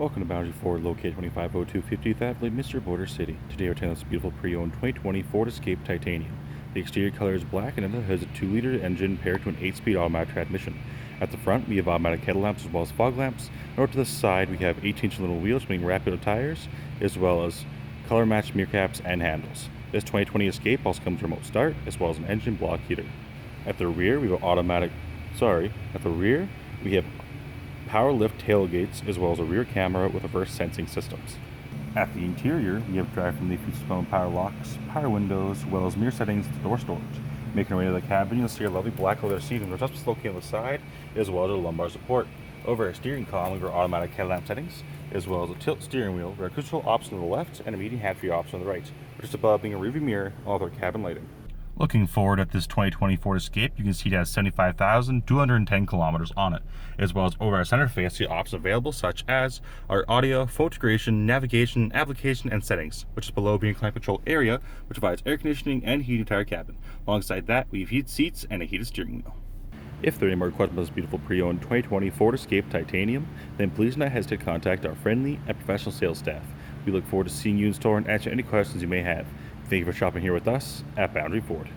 Welcome to Boundary Ford, located 2502 50th Avenue, Mr. Border City. Today we're telling this beautiful pre-owned 2020 Ford Escape Titanium. The exterior color is black and it has a 2-liter engine paired to an 8-speed automatic transmission. At the front, we have automatic headlamps lamps as well as fog lamps. And over to the side, we have 18-inch aluminum wheels being wrapped tires, as well as color-matched mirror caps and handles. This 2020 Escape also comes with remote start, as well as an engine block heater. At the rear, we have power lift tailgates, as well as a rear camera with reverse sensing systems. At the interior, we have drive-friendly feature-phone power locks, power windows, as well as mirror settings to door storage. Making our way to the cabin, you'll see our lovely black leather seating with adjustments located on the side, as well as our lumbar support. Over our steering column, we have our automatic headlamp settings, as well as a tilt steering wheel, with our cruise control option on the left and a medium hands-free option on the right, just above being a rearview mirror, all with our cabin lighting. Looking forward at this 2020 Ford Escape, you can see it has 75,210 kilometers on it, as well as over our center face, the options available such as our audio, phone integration, navigation, application, and settings, which is below being climate control area, which provides air conditioning and heating the entire cabin. Alongside that, we have heated seats and a heated steering wheel. If there are any more questions about this beautiful pre-owned 2020 Ford Escape Titanium, then please do not hesitate to contact our friendly and professional sales staff. We look forward to seeing you in store and answering any questions you may have. Thank you for shopping here with us at Boundary Ford.